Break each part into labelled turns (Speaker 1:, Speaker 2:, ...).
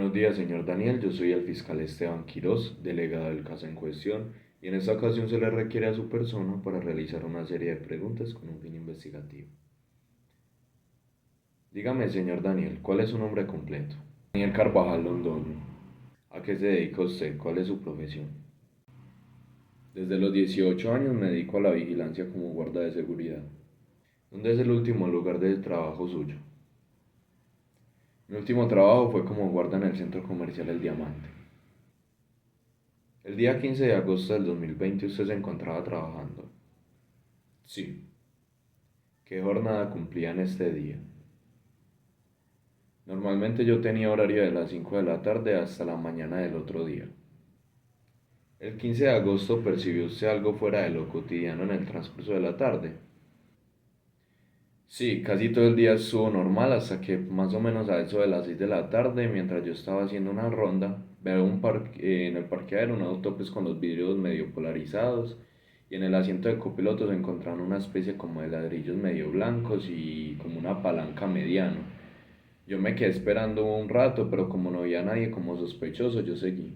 Speaker 1: Buenos días, señor Daniel. Yo soy el fiscal Esteban Quirós, delegado del caso en cuestión, y en esta ocasión se le requiere a su persona para realizar una serie de preguntas con un fin investigativo. Dígame, señor Daniel, ¿cuál es su nombre completo? Daniel Carvajal Londoño. ¿A qué se dedica usted? ¿Cuál es su profesión? Desde los 18 años me dedico a la vigilancia como guarda de seguridad. ¿Dónde es el último lugar de trabajo suyo? Mi último trabajo fue como guarda en el centro comercial El Diamante. El día 15 de agosto del 2020 usted se encontraba trabajando. Sí. ¿Qué jornada cumplía en este día? Normalmente yo tenía horario de las 5 de la tarde hasta la mañana del otro día. El 15 de agosto percibió usted algo fuera de lo cotidiano en el transcurso de la tarde. Sí, casi todo el día estuvo normal hasta que más o menos a eso de las 6 de la tarde, mientras yo estaba haciendo una ronda, veo en el parqueadero un auto pues con los vidrios medio polarizados y en el asiento de copiloto se encontraron una especie como de ladrillos medio blancos y como una palanca mediano. Yo me quedé esperando un rato, pero como no había nadie como sospechoso, yo seguí.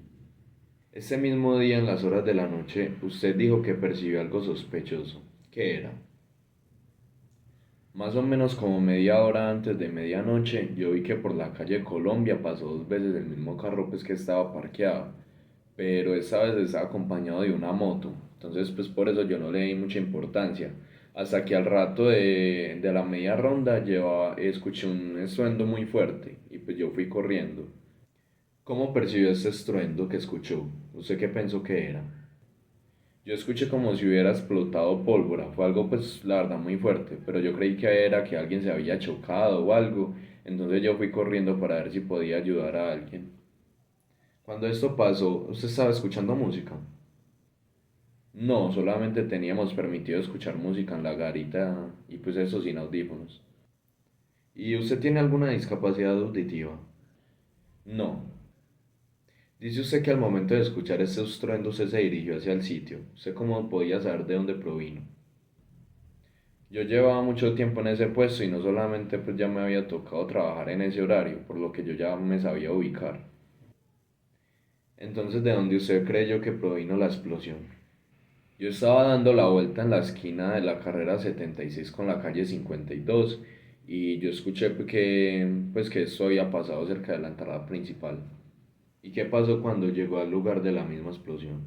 Speaker 1: Ese mismo día, en las horas de la noche, usted dijo que percibió algo sospechoso. ¿Qué era? Más o menos como media hora antes de medianoche, yo vi que por la calle Colombia pasó dos veces el mismo carro pues que estaba parqueado, pero esta vez estaba acompañado de una moto, entonces pues por eso yo no le di mucha importancia, hasta que al rato de la media ronda escuché un estruendo muy fuerte y pues yo fui corriendo. ¿Cómo percibió ese estruendo que escuchó? ¿Usted qué pensó que era? Yo escuché como si hubiera explotado pólvora, fue algo pues la verdad muy fuerte, pero yo creí que era que alguien se había chocado o algo, entonces yo fui corriendo para ver si podía ayudar a alguien. Cuando esto pasó, ¿usted estaba escuchando música? No, solamente teníamos permitido escuchar música en la garita y pues eso sin audífonos. ¿Y usted tiene alguna discapacidad auditiva? No. Dice usted que al momento de escuchar ese estruendo usted se dirigió hacia el sitio. ¿Usted cómo podía saber de dónde provino? Yo llevaba mucho tiempo en ese puesto y no solamente pues ya me había tocado trabajar en ese horario, por lo que yo ya me sabía ubicar. Entonces, ¿de dónde usted creyó que provino la explosión? Yo estaba dando la vuelta en la esquina de la carrera 76 con la calle 52 y yo escuché que esto había pasado cerca de la entrada principal. ¿Y qué pasó cuando llegó al lugar de la misma explosión?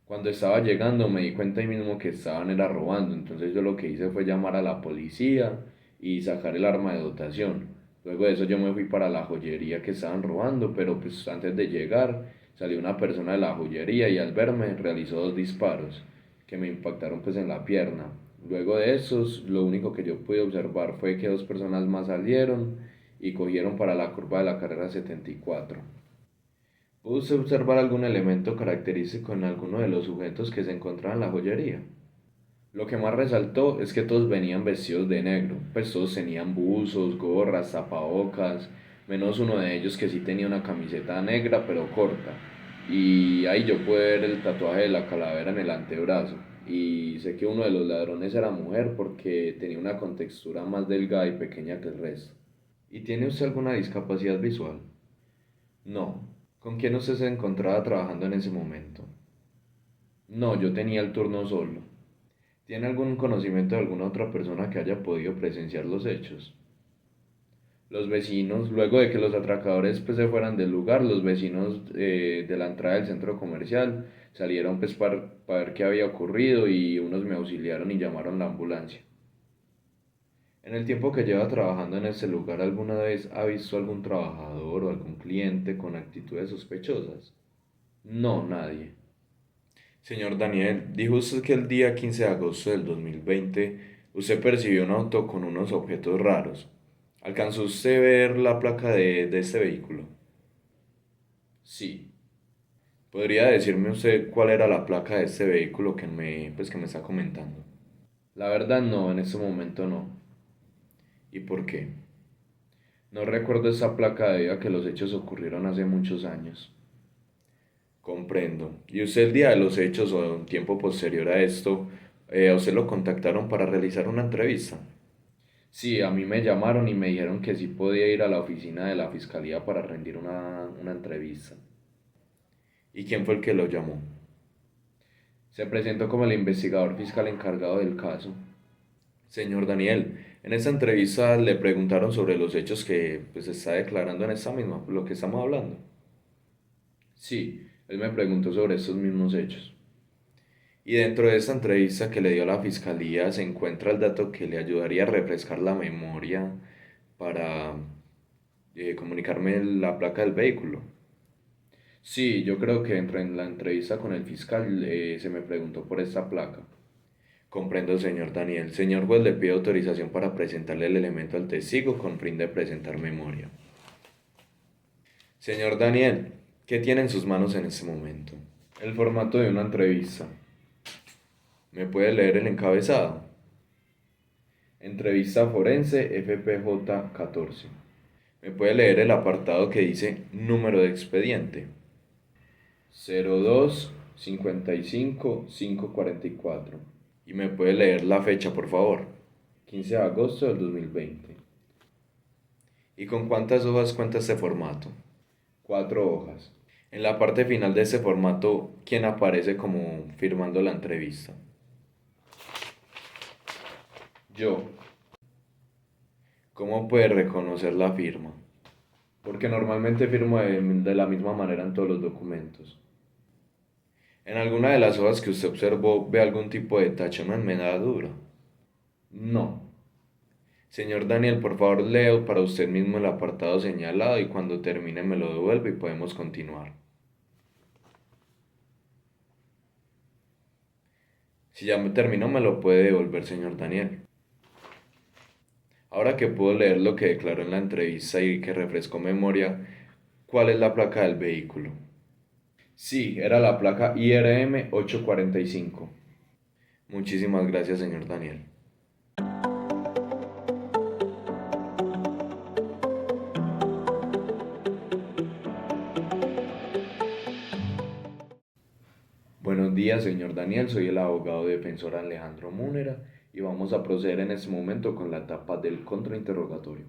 Speaker 1: Cuando estaba llegando me di cuenta ahí mismo que estaban era robando, entonces yo lo que hice fue llamar a la policía y sacar el arma de dotación. Luego de eso yo me fui para la joyería que estaban robando, pero pues antes de llegar salió una persona de la joyería y al verme realizó dos disparos que me impactaron pues en la pierna. Luego de esos, lo único que yo pude observar fue que dos personas más salieron y cogieron para la curva de la carrera 74. ¿Pudo usted observar algún elemento característico en alguno de los sujetos que se encontraban en la joyería? Lo que más resaltó es que todos venían vestidos de negro, pues todos tenían buzos, gorras, tapabocas, menos uno de ellos que sí tenía una camiseta negra pero corta. Y ahí yo pude ver el tatuaje de la calavera en el antebrazo. Y sé que uno de los ladrones era mujer porque tenía una contextura más delgada y pequeña que el resto. ¿Y tiene usted alguna discapacidad visual? No. ¿Con quién usted se encontraba trabajando en ese momento? No, yo tenía el turno solo. ¿Tiene algún conocimiento de alguna otra persona que haya podido presenciar los hechos? Los vecinos, luego de que los atracadores pues, se fueran del lugar, los vecinos de la entrada del centro comercial salieron pues para ver qué había ocurrido y unos me auxiliaron y llamaron la ambulancia. En el tiempo que lleva trabajando en ese lugar, ¿alguna vez ha visto algún trabajador o algún cliente con actitudes sospechosas? No, nadie. Señor Daniel, dijo usted que el día 15 de agosto del 2020 usted percibió un auto con unos objetos raros. ¿Alcanzó usted a ver la placa de este vehículo? Sí. ¿Podría decirme usted cuál era la placa de este vehículo que me está comentando? La verdad no, en este momento no. ¿Y por qué? No recuerdo esa placa debido a que los hechos ocurrieron hace muchos años. Comprendo. ¿Y usted el día de los hechos o un tiempo posterior a esto, a usted lo contactaron para realizar una entrevista? Sí, a mí me llamaron y me dijeron que sí podía ir a la oficina de la fiscalía para rendir una entrevista. ¿Y quién fue el que lo llamó? Se presentó como el investigador fiscal encargado del caso. Señor Daniel, en esta entrevista le preguntaron sobre los hechos que pues está declarando en esta misma, lo que estamos hablando. Sí, él me preguntó sobre estos mismos hechos. Y dentro de esta entrevista que le dio a la fiscalía se encuentra el dato que le ayudaría a refrescar la memoria para comunicarme la placa del vehículo. Sí, yo creo que en la entrevista con el fiscal se me preguntó por esta placa. Comprendo, señor Daniel. Señor juez, le pido autorización para presentarle el elemento al testigo con fin de presentar memoria. Señor Daniel, ¿qué tiene en sus manos en este momento? El formato de una entrevista. ¿Me puede leer el encabezado? Entrevista forense FPJ 14. ¿Me puede leer el apartado que dice número de expediente? 02-55-544. ¿Y me puede leer la fecha, por favor? 15 de agosto del 2020. ¿Y con cuántas hojas cuenta este formato? 4 hojas. En la parte final de este formato, ¿quién aparece como firmando la entrevista? Yo. ¿Cómo puede reconocer la firma? Porque normalmente firmo de la misma manera en todos los documentos. ¿En alguna de las hojas que usted observó ve algún tipo de tacha o enmendadura? No. Señor Daniel, por favor leo para usted mismo el apartado señalado y cuando termine me lo devuelve y podemos continuar. Si ya me terminó me lo puede devolver, señor Daniel. Ahora que puedo leer lo que declaró en la entrevista y que refrescó memoria, ¿cuál es la placa del vehículo? Sí, era la placa IRM 845. Muchísimas gracias, señor Daniel. Buenos días, señor Daniel. Soy el abogado defensor Alejandro Múnera y vamos a proceder en este momento con la etapa del contrainterrogatorio.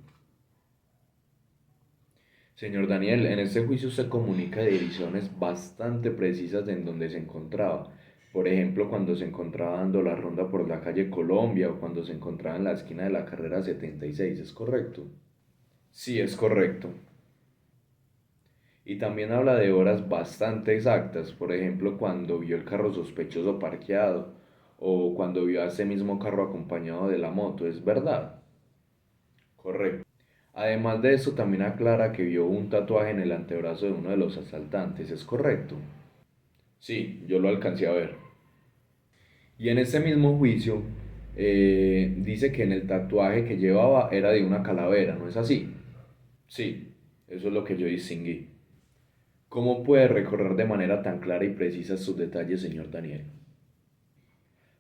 Speaker 1: Señor Daniel, en este juicio usted comunica direcciones bastante precisas de en donde se encontraba. Por ejemplo, cuando se encontraba dando la ronda por la calle Colombia o cuando se encontraba en la esquina de la carrera 76, ¿es correcto? Sí, es correcto. Y también habla de horas bastante exactas, por ejemplo, cuando vio el carro sospechoso parqueado o cuando vio a ese mismo carro acompañado de la moto, ¿es verdad? Correcto. Además de eso, también aclara que vio un tatuaje en el antebrazo de uno de los asaltantes, ¿es correcto? Sí, yo lo alcancé a ver. Y en ese mismo juicio, dice que en el tatuaje que llevaba era de una calavera, ¿no es así? Sí, eso es lo que yo distinguí. ¿Cómo puede recorrer de manera tan clara y precisa sus detalles, señor Daniel?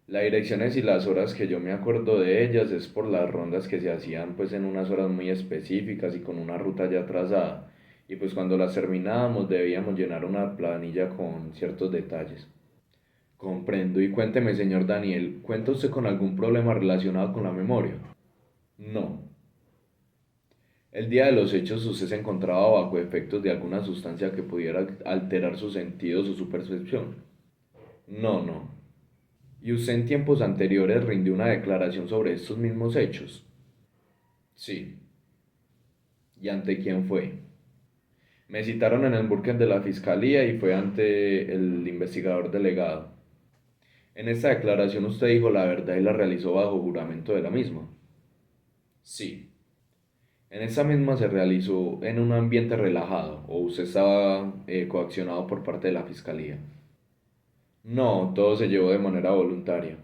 Speaker 1: Las direcciones y las horas que yo me acuerdo de ellas es por las rondas que se hacían pues en unas horas muy específicas y con una ruta ya trazada. Y pues cuando las terminábamos debíamos llenar una planilla con ciertos detalles. Comprendo y cuénteme, señor Daniel, ¿cuenta usted con algún problema relacionado con la memoria? No. El día de los hechos usted se encontraba bajo efectos de alguna sustancia que pudiera alterar sus sentidos o su percepción. No, no. ¿Y usted en tiempos anteriores rindió una declaración sobre estos mismos hechos? Sí. ¿Y ante quién fue? Me citaron en el búnker de la fiscalía y fue ante el investigador delegado. En esta declaración usted dijo la verdad y la realizó bajo juramento de la misma. Sí. En esa misma se realizó en un ambiente relajado o usted estaba coaccionado por parte de la fiscalía. No, todo se llevó de manera voluntaria.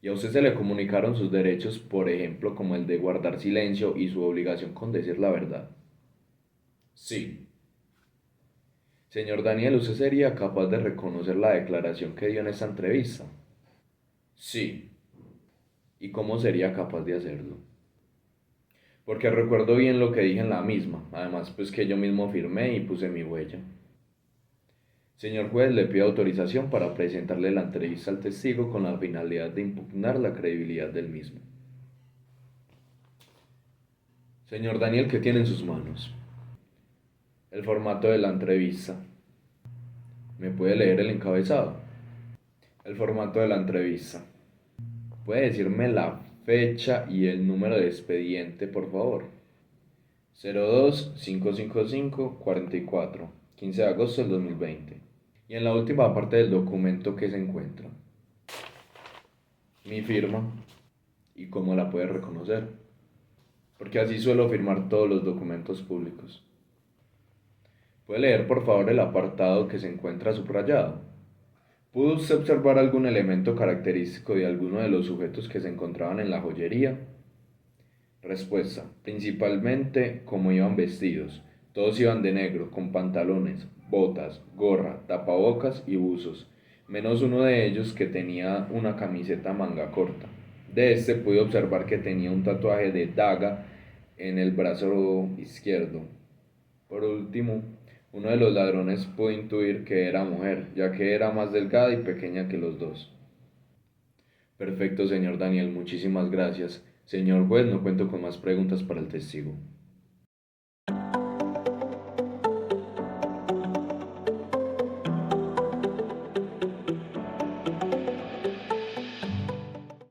Speaker 1: Y a usted se le comunicaron sus derechos, por ejemplo, como el de guardar silencio y su obligación con decir la verdad. Sí. Señor Daniel, ¿usted sería capaz de reconocer la declaración que dio en esta entrevista? Sí. ¿Y cómo sería capaz de hacerlo? Porque recuerdo bien lo que dije en la misma, además pues que yo mismo firmé y puse mi huella. Señor juez, le pido autorización para presentarle la entrevista al testigo con la finalidad de impugnar la credibilidad del mismo. Señor Daniel, ¿qué tiene en sus manos? El formato de la entrevista. ¿Me puede leer el encabezado? El formato de la entrevista. ¿Puede decirme la fecha y el número de expediente, por favor? 0255544, 15 de agosto del 2020. Y en la última parte del documento, ¿qué se encuentra? Mi firma. ¿Y cómo la puede reconocer? Porque así suelo firmar todos los documentos públicos. ¿Puede leer por favor el apartado que se encuentra subrayado? ¿Pudo usted observar algún elemento característico de alguno de los sujetos que se encontraban en la joyería? Respuesta: principalmente cómo iban vestidos. Todos iban de negro, con pantalones, botas, gorra, tapabocas y buzos, menos uno de ellos que tenía una camiseta manga corta. De este pude observar que tenía un tatuaje de daga en el brazo izquierdo. Por último, uno de los ladrones pudo intuir que era mujer, ya que era más delgada y pequeña que los dos. Perfecto, señor Daniel, muchísimas gracias. Señor juez, no cuento con más preguntas para el testigo.